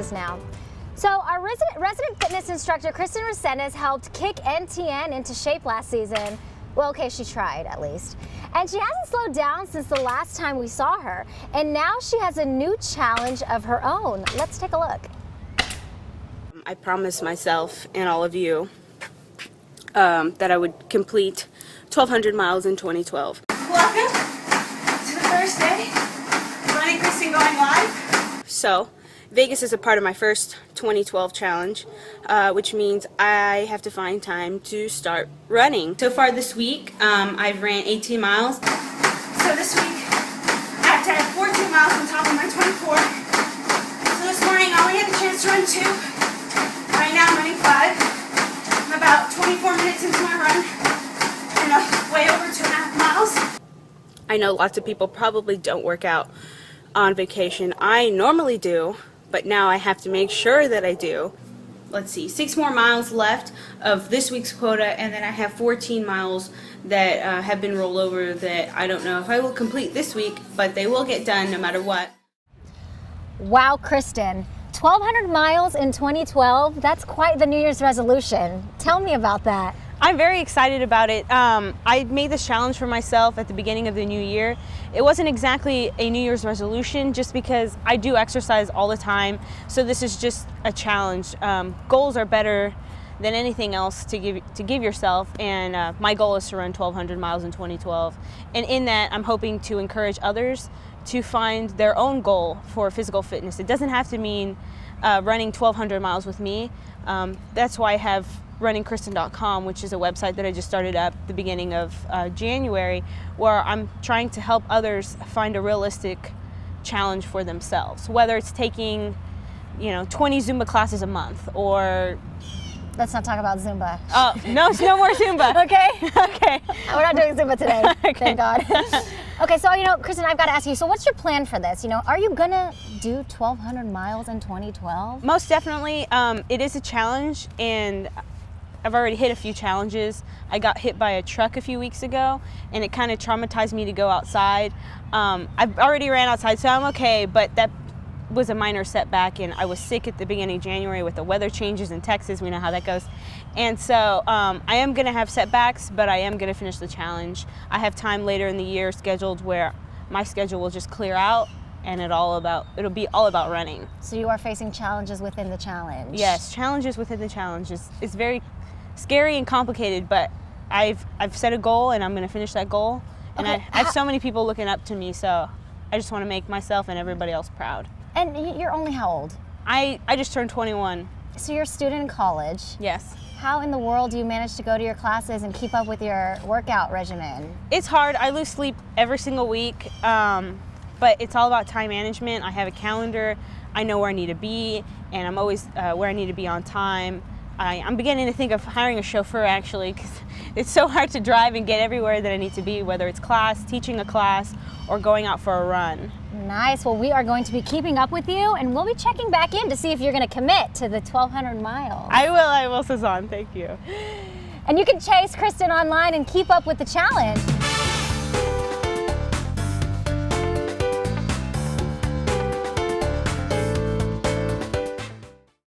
classes now. So our resident fitness instructor, Kristen Resendez, helped kick NTN into shape last season. Well, okay, she tried at least. And she hasn't slowed down since the last time we saw her. And now she has a new challenge of her own. Let's take a look. I promised myself and all of you that I would complete 1,200 miles in 2012. Welcome to the first day of Running Kristen Going Live. So, Vegas is a part of my first 2012 challenge, which means I have to find time to start running. So far this week, I've ran 18 miles. So this week, I have to add 14 miles on top of my 24. So this morning, I only had the chance to run 2. Right now, I'm running 5. I'm about 24 minutes into my run, and way over 2.5 miles. I know lots of people probably don't work out on vacation. I normally do, but now I have to make sure that I do. Let's see, 6 more miles left of this week's quota, and then I have 14 miles that have been rolled over that I don't know if I will complete this week, but they will get done no matter what. Wow, Kristen, 1,200 miles in 2012, that's quite the New Year's resolution. Tell me about that. I'm very excited about it. I made this challenge for myself at the beginning of the new year. It wasn't exactly a New Year's resolution just because I do exercise all the time, so this is just a challenge. Goals are better than anything else to give yourself, and my goal is to run 1,200 miles in 2012. And in that, I'm hoping to encourage others to find their own goal for physical fitness. It doesn't have to mean running 1,200 miles with me. That's why I have runningkristen.com, which is a website that I just started up at the beginning of January, where I'm trying to help others find a realistic challenge for themselves, whether it's taking 20 Zumba classes a month or... Let's not talk about Zumba. Oh, no more Zumba. Okay? Okay. We're not doing Zumba today, Okay. Thank God. Okay, so, Kristen, I've got to ask you, so what's your plan for this? Are you gonna do 1,200 miles in 2012? Most definitely. It is a challenge, and I've already hit a few challenges. I got hit by a truck a few weeks ago, and it kind of traumatized me to go outside. I've already ran outside, so I'm okay, but that was a minor setback, and I was sick at the beginning of January with the weather changes in Texas. We know how that goes. And so I am going to have setbacks, but I am going to finish the challenge. I have time later in the year scheduled where my schedule will just clear out, and it'll be all about running. So you are facing challenges within the challenge? Yes, challenges within the challenge. It's very scary and complicated, but I've set a goal, and I'm going to finish that goal. And Okay. I have so many people looking up to me, so I just want to make myself and everybody else proud. And you're only how old? I just turned 21. So you're a student in college. Yes. How in the world do you manage to go to your classes and keep up with your workout regimen? It's hard. I lose sleep every single week, but it's all about time management. I have a calendar. I know where I need to be, and I'm always where I need to be on time. I'm beginning to think of hiring a chauffeur, actually, because it's so hard to drive and get everywhere that I need to be, whether it's class, teaching a class, or going out for a run. Nice. Well, we are going to be keeping up with you, and we'll be checking back in to see if you're going to commit to the 1,200 miles. I will, Suzanne. Thank you. And you can chase Kristen online and keep up with the challenge.